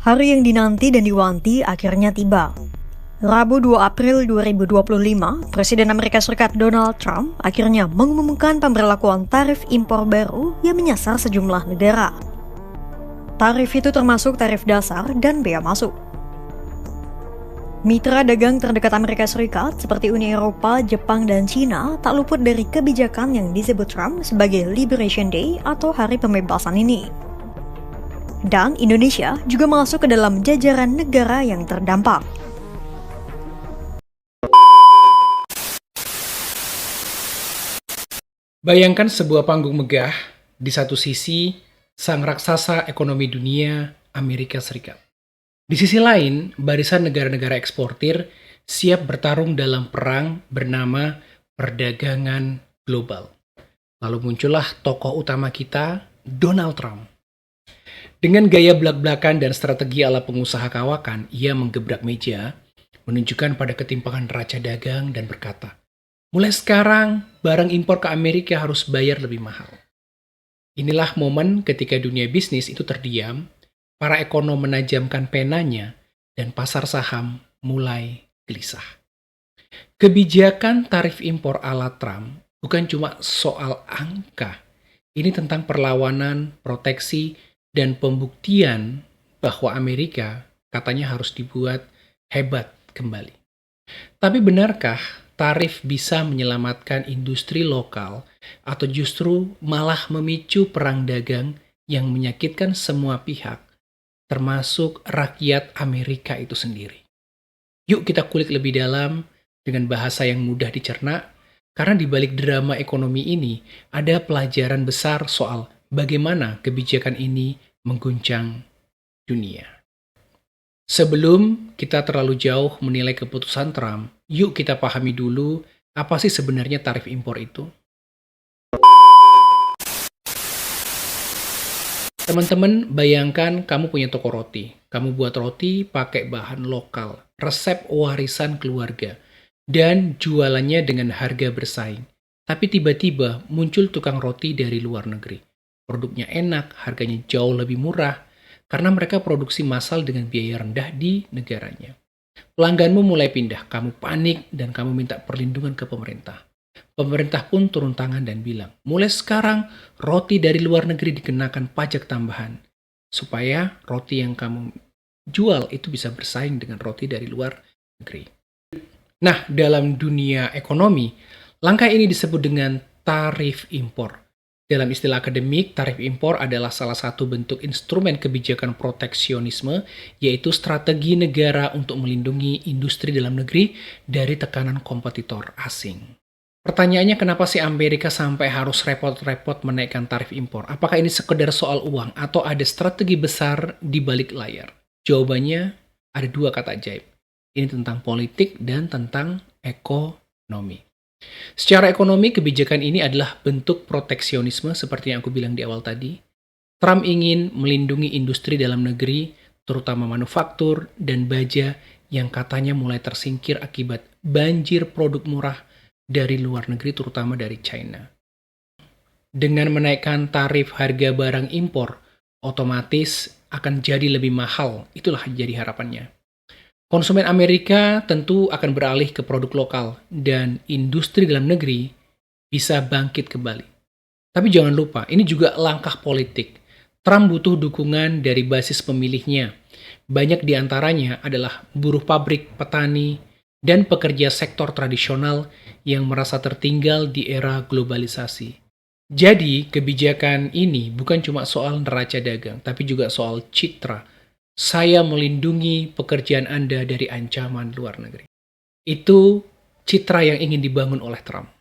Hari yang dinanti dan diwanti akhirnya tiba. Rabu 2 April 2025, Presiden Amerika Serikat Donald Trump akhirnya mengumumkan pemberlakuan tarif impor baru yang menyasar sejumlah negara. Tarif itu termasuk tarif dasar dan bea masuk. Mitra dagang terdekat Amerika Serikat seperti Uni Eropa, Jepang, dan Cina tak luput dari kebijakan yang disebut Trump sebagai Liberation Day atau Hari Pembebasan ini. Dan Indonesia juga masuk ke dalam jajaran negara yang terdampak. Bayangkan sebuah panggung megah, di satu sisi sang raksasa ekonomi dunia Amerika Serikat. Di sisi lain, barisan negara-negara eksportir siap bertarung dalam perang bernama perdagangan global. Lalu muncullah tokoh utama kita, Donald Trump. Dengan gaya belak-belakan dan strategi ala pengusaha kawakan, ia menggebrak meja, menunjukkan pada ketimpangan neraca dagang dan berkata, mulai sekarang, barang impor ke Amerika harus bayar lebih mahal. Inilah momen ketika dunia bisnis itu terdiam, para ekonom menajamkan penanya, dan pasar saham mulai gelisah. Kebijakan tarif impor ala Trump bukan cuma soal angka. Ini tentang perlawanan, proteksi, dan pembuktian bahwa Amerika katanya harus dibuat hebat kembali. Tapi benarkah tarif bisa menyelamatkan industri lokal atau justru malah memicu perang dagang yang menyakitkan semua pihak, termasuk rakyat Amerika itu sendiri? Yuk kita kulik lebih dalam dengan bahasa yang mudah dicerna, karena di balik drama ekonomi ini ada pelajaran besar soal bagaimana kebijakan ini mengguncang dunia. Sebelum kita terlalu jauh menilai keputusan Trump, yuk kita pahami dulu apa sih sebenarnya tarif impor itu. Teman-teman, bayangkan kamu punya toko roti. Kamu buat roti pakai bahan lokal, resep warisan keluarga, dan jualannya dengan harga bersaing. Tapi tiba-tiba muncul tukang roti dari luar negeri. Produknya enak, harganya jauh lebih murah, karena mereka produksi massal dengan biaya rendah di negaranya. Pelangganmu mulai pindah, kamu panik, dan kamu minta perlindungan ke pemerintah. Pemerintah pun turun tangan dan bilang, mulai sekarang roti dari luar negeri dikenakan pajak tambahan, supaya roti yang kamu jual itu bisa bersaing dengan roti dari luar negeri. Nah, dalam dunia ekonomi, langkah ini disebut dengan tarif impor. Dalam istilah akademik, tarif impor adalah salah satu bentuk instrumen kebijakan proteksionisme, yaitu strategi negara untuk melindungi industri dalam negeri dari tekanan kompetitor asing. Pertanyaannya, kenapa sih Amerika sampai harus repot-repot menaikkan tarif impor? Apakah ini sekedar soal uang atau ada strategi besar di balik layar? Jawabannya ada dua kata ajaib. Ini tentang politik dan tentang ekonomi. Secara ekonomi, kebijakan ini adalah bentuk proteksionisme seperti yang aku bilang di awal tadi. Trump ingin melindungi industri dalam negeri, terutama manufaktur dan baja yang katanya mulai tersingkir akibat banjir produk murah dari luar negeri, terutama dari China. Dengan menaikkan tarif harga barang impor, otomatis akan jadi lebih mahal. Itulah jadi harapannya. Konsumen Amerika tentu akan beralih ke produk lokal dan industri dalam negeri bisa bangkit kembali. Tapi jangan lupa, ini juga langkah politik. Trump butuh dukungan dari basis pemilihnya. Banyak di antaranya adalah buruh pabrik, petani, dan pekerja sektor tradisional yang merasa tertinggal di era globalisasi. Jadi, kebijakan ini bukan cuma soal neraca dagang, tapi juga soal citra. Saya melindungi pekerjaan Anda dari ancaman luar negeri. Itu citra yang ingin dibangun oleh Trump.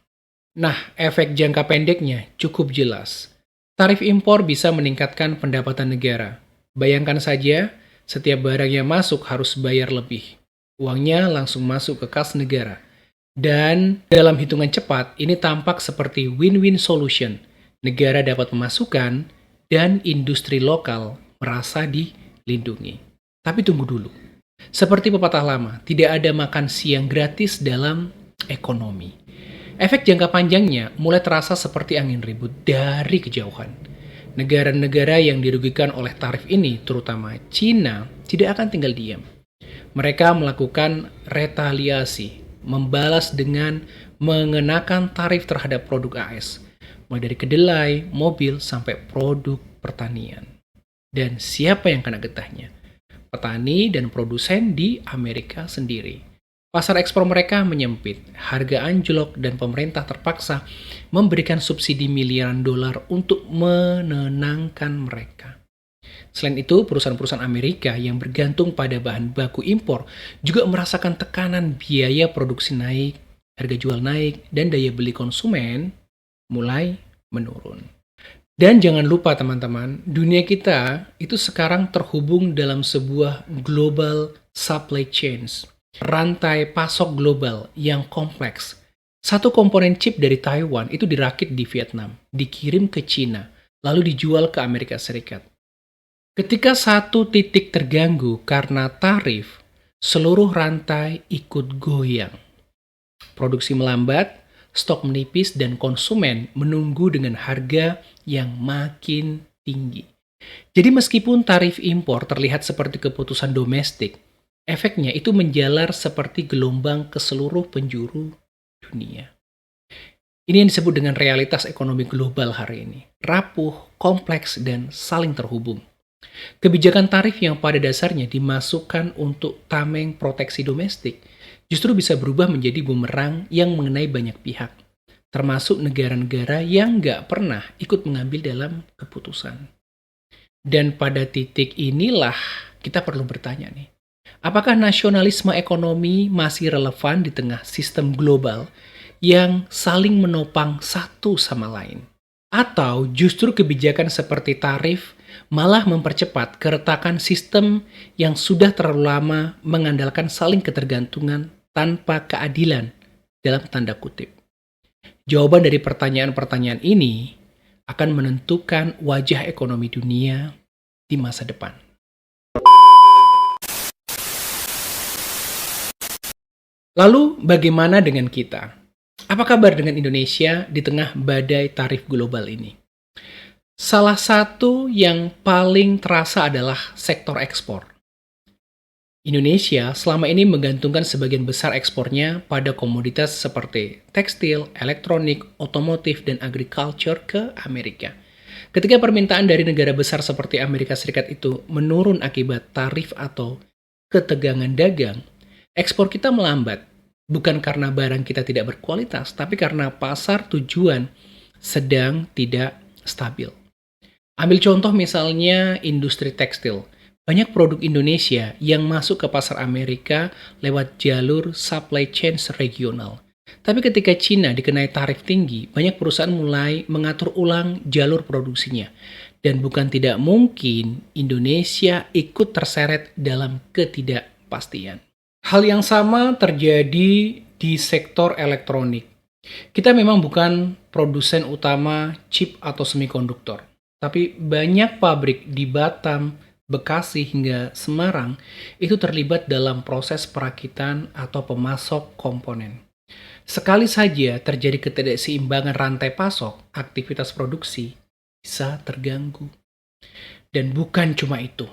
Nah, efek jangka pendeknya cukup jelas. Tarif impor bisa meningkatkan pendapatan negara. Bayangkan saja, setiap barang yang masuk harus bayar lebih. Uangnya langsung masuk ke kas negara. Dan dalam hitungan cepat, ini tampak seperti win-win solution. Negara dapat pemasukan dan industri lokal merasa dilindungi. Tapi tunggu dulu. Seperti pepatah lama, tidak ada makan siang gratis dalam ekonomi. Efek jangka panjangnya mulai terasa seperti angin ribut dari kejauhan. Negara-negara yang dirugikan oleh tarif ini, terutama Cina, tidak akan tinggal diam. Mereka melakukan retaliasi, membalas dengan mengenakan tarif terhadap produk AS, mulai dari kedelai, mobil, sampai produk pertanian. Dan siapa yang kena getahnya? Petani dan produsen di Amerika sendiri. Pasar ekspor mereka menyempit, harga anjlok, dan pemerintah terpaksa memberikan subsidi miliaran dolar untuk menenangkan mereka. Selain itu, perusahaan-perusahaan Amerika yang bergantung pada bahan baku impor juga merasakan tekanan biaya produksi naik, harga jual naik, dan daya beli konsumen mulai menurun. Dan jangan lupa teman-teman, dunia kita itu sekarang terhubung dalam sebuah global supply chains, rantai pasok global yang kompleks. Satu komponen chip dari Taiwan itu dirakit di Vietnam, dikirim ke Cina, lalu dijual ke Amerika Serikat. Ketika satu titik terganggu karena tarif, seluruh rantai ikut goyang. Produksi melambat, stok menipis, dan konsumen menunggu dengan harga yang makin tinggi. Jadi meskipun tarif impor terlihat seperti keputusan domestik, efeknya itu menjalar seperti gelombang ke seluruh penjuru dunia. Ini yang disebut dengan realitas ekonomi global hari ini. Rapuh, kompleks, dan saling terhubung. Kebijakan tarif yang pada dasarnya dimasukkan untuk tameng proteksi domestik justru bisa berubah menjadi bumerang yang mengenai banyak pihak, termasuk negara-negara yang nggak pernah ikut mengambil dalam keputusan. Dan pada titik inilah kita perlu bertanya nih, apakah nasionalisme ekonomi masih relevan di tengah sistem global yang saling menopang satu sama lain? Atau justru kebijakan seperti tarif malah mempercepat keretakan sistem yang sudah terlalu lama mengandalkan saling ketergantungan tanpa keadilan dalam tanda kutip? Jawaban dari pertanyaan-pertanyaan ini akan menentukan wajah ekonomi dunia di masa depan. Lalu bagaimana dengan kita? Apa kabar dengan Indonesia di tengah badai tarif global ini? Salah satu yang paling terasa adalah sektor ekspor. Indonesia selama ini menggantungkan sebagian besar ekspornya pada komoditas seperti tekstil, elektronik, otomotif, dan agriculture ke Amerika. Ketika permintaan dari negara besar seperti Amerika Serikat itu menurun akibat tarif atau ketegangan dagang, ekspor kita melambat. Bukan karena barang kita tidak berkualitas, tapi karena pasar tujuan sedang tidak stabil. Ambil contoh misalnya industri tekstil. Banyak produk Indonesia yang masuk ke pasar Amerika lewat jalur supply chain regional. Tapi ketika Cina dikenai tarif tinggi, banyak perusahaan mulai mengatur ulang jalur produksinya. Dan bukan tidak mungkin Indonesia ikut terseret dalam ketidakpastian. Hal yang sama terjadi di sektor elektronik. Kita memang bukan produsen utama chip atau semikonduktor. Tapi banyak pabrik di Batam, Bekasi, hingga Semarang itu terlibat dalam proses perakitan atau pemasok komponen. Sekali saja terjadi ketidakseimbangan rantai pasok, aktivitas produksi bisa terganggu. Dan bukan cuma itu,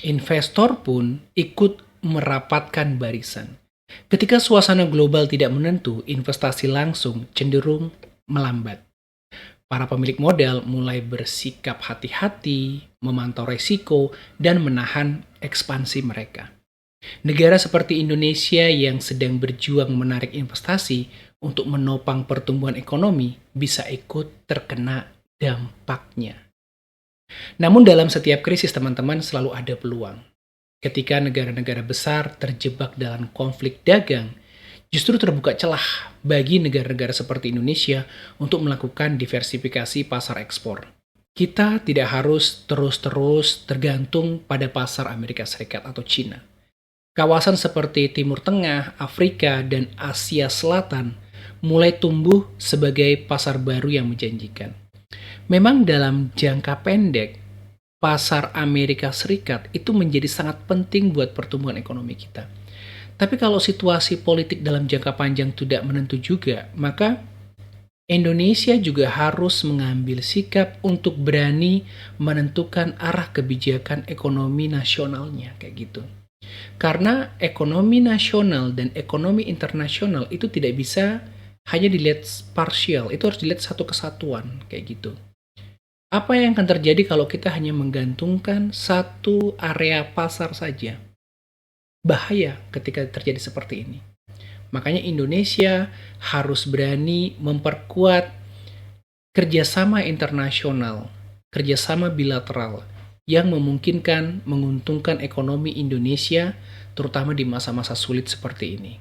investor pun ikut merapatkan barisan. Ketika suasana global tidak menentu, investasi langsung cenderung melambat. Para pemilik modal mulai bersikap hati-hati, memantau resiko, dan menahan ekspansi mereka. Negara seperti Indonesia yang sedang berjuang menarik investasi untuk menopang pertumbuhan ekonomi bisa ikut terkena dampaknya. Namun dalam setiap krisis teman-teman selalu ada peluang. Ketika negara-negara besar terjebak dalam konflik dagang, justru terbuka celah bagi negara-negara seperti Indonesia untuk melakukan diversifikasi pasar ekspor. Kita tidak harus terus-terus tergantung pada pasar Amerika Serikat atau Cina. Kawasan seperti Timur Tengah, Afrika, dan Asia Selatan mulai tumbuh sebagai pasar baru yang menjanjikan. Memang dalam jangka pendek, pasar Amerika Serikat itu menjadi sangat penting buat pertumbuhan ekonomi kita. Tapi kalau situasi politik dalam jangka panjang tidak menentu juga, maka Indonesia juga harus mengambil sikap untuk berani menentukan arah kebijakan ekonomi nasionalnya, kayak gitu. Karena ekonomi nasional dan ekonomi internasional itu tidak bisa hanya dilihat parsial, itu harus dilihat satu kesatuan, kayak gitu. Apa yang akan terjadi kalau kita hanya menggantungkan satu area pasar saja? Bahaya ketika terjadi seperti ini. Makanya Indonesia harus berani memperkuat kerjasama internasional, kerjasama bilateral yang memungkinkan menguntungkan ekonomi Indonesia, terutama di masa-masa sulit seperti ini.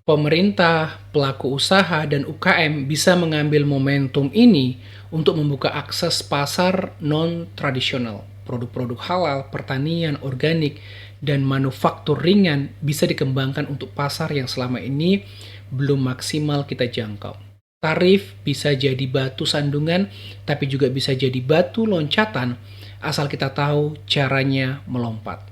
Pemerintah, pelaku usaha, dan UKM bisa mengambil momentum ini untuk membuka akses pasar non-tradisional. Produk-produk halal, pertanian, organik, dan manufaktur ringan bisa dikembangkan untuk pasar yang selama ini belum maksimal kita jangkau. Tarif bisa jadi batu sandungan, tapi juga bisa jadi batu loncatan asal kita tahu caranya melompat.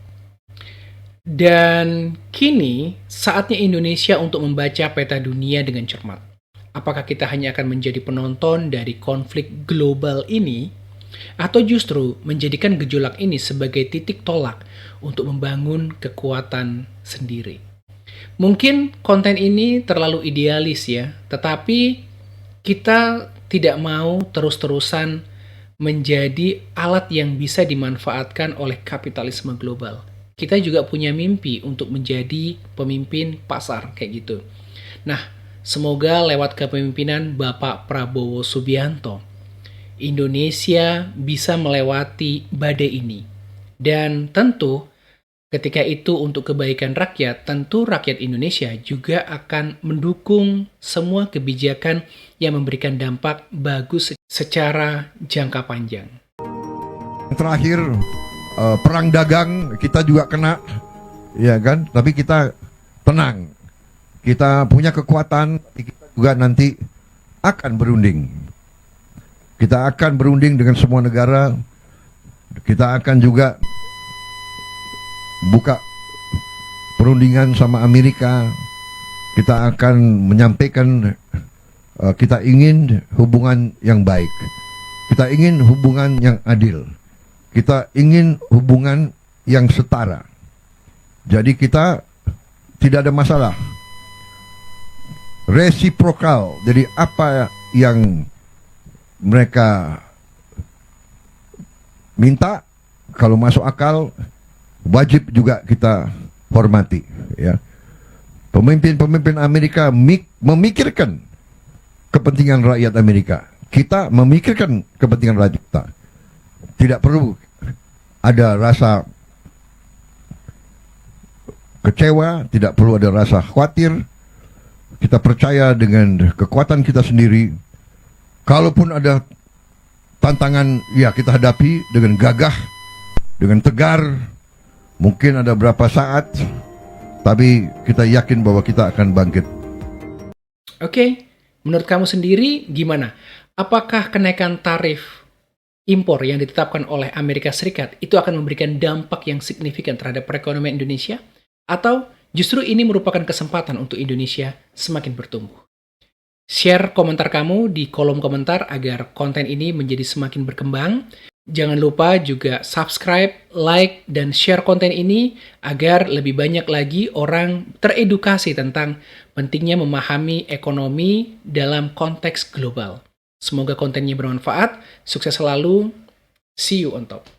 Dan kini saatnya Indonesia untuk membaca peta dunia dengan cermat. Apakah kita hanya akan menjadi penonton dari konflik global ini, atau justru menjadikan gejolak ini sebagai titik tolak untuk membangun kekuatan sendiri? Mungkin konten ini terlalu idealis ya, tetapi kita tidak mau terus-terusan menjadi alat yang bisa dimanfaatkan oleh kapitalisme global. Kita juga punya mimpi untuk menjadi pemimpin pasar kayak gitu. Nah, semoga lewat kepemimpinan Bapak Prabowo Subianto, Indonesia bisa melewati badai ini. Dan tentu ketika itu untuk kebaikan rakyat, tentu rakyat Indonesia juga akan mendukung semua kebijakan yang memberikan dampak bagus secara jangka panjang. Terakhir, perang dagang kita juga kena, ya kan? Tapi kita tenang, kita punya kekuatan, kita juga nanti akan berunding. Kita akan berunding dengan semua negara. Kita akan juga buka perundingan sama Amerika. Kita akan menyampaikan kita ingin hubungan yang baik. Kita ingin hubungan yang adil. Kita ingin hubungan yang setara. Jadi kita tidak ada masalah. Resiprokal. Jadi apa yang mereka minta, kalau masuk akal, wajib juga kita hormati, ya. Pemimpin-pemimpin Amerika memikirkan kepentingan rakyat Amerika. Kita memikirkan kepentingan rakyat kita. Tidak perlu ada rasa kecewa, tidak perlu ada rasa khawatir. Kita percaya dengan kekuatan kita sendiri. Kalaupun ada tantangan, ya kita hadapi dengan gagah, dengan tegar. Mungkin ada berapa saat, tapi kita yakin bahwa kita akan bangkit. Oke, menurut kamu sendiri gimana? Apakah kenaikan tarif impor yang ditetapkan oleh Amerika Serikat itu akan memberikan dampak yang signifikan terhadap perekonomian Indonesia? Atau justru ini merupakan kesempatan untuk Indonesia semakin bertumbuh? Share komentar kamu di kolom komentar agar konten ini menjadi semakin berkembang. Jangan lupa juga subscribe, like, dan share konten ini agar lebih banyak lagi orang teredukasi tentang pentingnya memahami ekonomi dalam konteks global. Semoga kontennya bermanfaat. Sukses selalu. See you on top.